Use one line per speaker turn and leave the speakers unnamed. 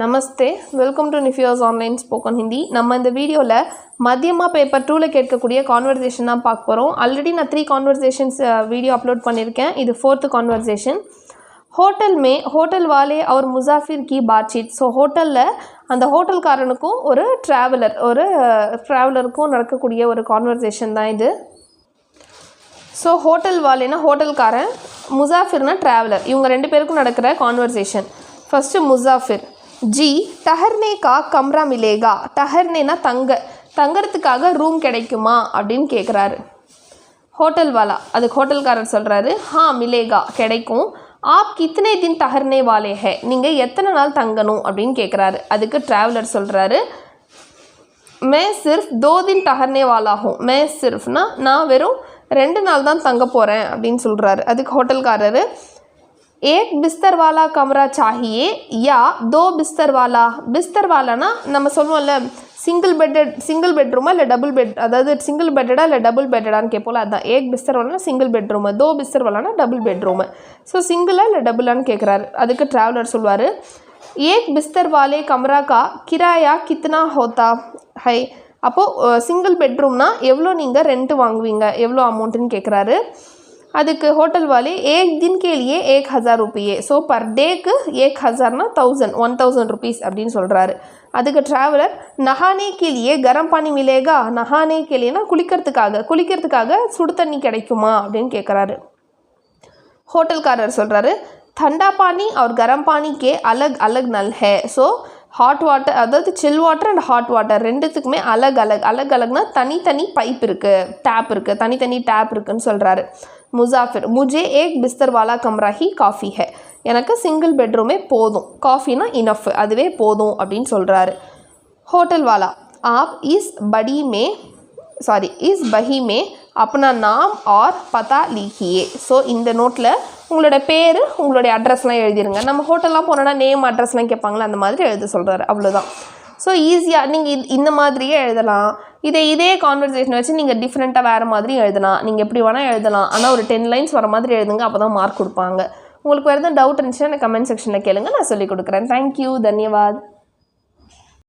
Namaste, welcome to நிஃபியோஸ் online spoken Hindi. நம்ம இந்த வீடியோவில் மத்தியமாக பேப்பர் 2ல் கேட்கக்கூடிய கான்வர்சேஷன் தான் பார்க்க போகிறோம். ஆல்ரெடி நான் 3 கான்வர்சேஷன்ஸ் வீடியோ அப்லோட் பண்ணியிருக்கேன். இது 4th கான்வர்சேஷன். ஹோட்டல் வாலே அவர் முசாஃபிர் கி பாட்சீத். ஸோ ஹோட்டலில் அந்த ஹோட்டல்காரனுக்கும் ஒரு ட்ராவலருக்கும் நடக்கக்கூடிய ஒரு கான்வர்சேஷன் தான் இது. ஸோ ஹோட்டல் வாலேனா ஹோட்டல்காரன், முசாஃபிர்னா ட்ராவலர், இவங்க 2 பேருக்கும் நடக்கிற கான்வர்சேஷன். ஃபஸ்ட்டு முசாஃபிர், ஜி டஹர்னே கா கம்ரா மிலேகா. டஹர்னேனா தங்கறதுக்காக ரூம் கிடைக்குமா அப்படின்னு கேட்குறாரு ஹோட்டல் வாலா. அதுக்கு ஹோட்டல்காரர் சொல்கிறாரு, மிலேகா கிடைக்கும். ஆப் கித்தனை தின் டஹர்னே வாலே ஹே, நீங்கள் எத்தனை நாள் தங்கணும் அப்படின்னு கேட்குறாரு. அதுக்கு ட்ராவலர் சொல்கிறாரு, மே சிர்ஃப் 2 दिन டஹர்னே வாலா ஹூம். மே சிர்ஃப்னா நான் வெறும் 2 நாள் தான் தங்க போகிறேன் அப்படின்னு சொல்கிறாரு. அதுக்கு ஹோட்டல்காரர், एक बिस्तर वाला कमरा चाहिए या 2 बिस्तर वाला. बिस्तर वालाना நம்ம சொல்லுவோம்ல சிங்கிள் பெட்ரூமா இல்லை டபுள் பெட், அதாவது சிங்கிள் பெட்டடா இல்லை டபுள் பெட்டடான்னு கேட்போம்ல, அதுதான். ஏக் பிஸ்தர் வாலானா சிங்கிள் பெட்ரூமு, 2 பிஸ்தர் வாலானா டபுள் பெட்ரூமு. ஸோ சிங்கிளா இல்லை டபுளான்னு கேட்குறாரு. அதுக்கு ட்ராவலர் சொல்வார், ஏக் பிஸ்தர் வாலே கமரா கா கிராயா கித்னா ஹோத்தா ஹை. அப்போது சிங்கிள் பெட்ரூம்னா எவ்வளோ நீங்கள் ரெண்ட்டு வாங்குவீங்க, எவ்வளோ அமௌண்ட்டுன்னு கேட்குறாரு. அதுக்கு ஹோட்டல் வாலே एक दिन के लिए 1000 रुपये. ஸோ பர் டேக்கு 1000னா 1000 rupees அப்படின்னு சொல்கிறாரு. அதுக்கு ட்ராவலர், நஹானே கே லியே கரம் பானி மிலேகா. நஹானே கே லியேனா குளிக்கிறதுக்காக சுடு தண்ணி கிடைக்குமா அப்படின்னு கேட்குறாரு. ஹோட்டல்காரர் சொல்கிறாரு, ठंडा पानी और गर्म पानी के अलग अलग नल है. ஸோ ஹாட் வாட்டர், அதாவது சில் வாட்டர் அண்ட் ஹாட் வாட்டர் ரெண்டுத்துக்குமே அலக்னா தனித்தனி பைப் இருக்குது, டேப் இருக்குது, தனித்தனி டேப் இருக்குதுன்னு சொல்கிறாரு. முசாஃபிர், முஜே ஏக் பிஸ்தர் வாலா கம்ரா ஹி காஃபி ஹே. எனக்கு சிங்கிள் பெட்ரூமே போதும், காஃபினா இனஃப், அதுவே போதும் அப்படின்னு சொல்கிறாரு. ஹோட்டல் வாலா, ஆப் இஸ் பஹி மே अपना नाम और पता लिखिए. ஸோ இந்த நோட்டில் உங்களோட பேர், உங்களுடைய அட்ரஸ்லாம் எழுதிருங்க. நம்ம ஹோட்டல்லாம் போனோன்னா நேம் அட்ரஸ்லாம் கேட்பாங்களா, அந்த மாதிரி எழுத சொல்கிறாரு. அவ்வளோதான். ஸோ ஈஸியாக நீங்கள் இந்த மாதிரியே எழுதலாம். இதே கான்வர்சேஷனை வச்சு நீங்கள் டிஃப்ரெண்ட்டாக வேறு மாதிரி எழுதலாம். நீங்கள் எப்படி வேணால் எழுதலாம். ஆனால் ஒரு 10 lines வர மாதிரி எழுதுங்க, அப்போ தான் மார்க் கொடுப்பாங்க. உங்களுக்கு வேறு எதுவும் டவுட் இருந்துச்சுன்னா எனக்கு கமெண்ட் செக்ஷனில் கேளுங்க, நான் சொல்லிக் கொடுக்குறேன். தேங்க்யூ, தன்யவாத்.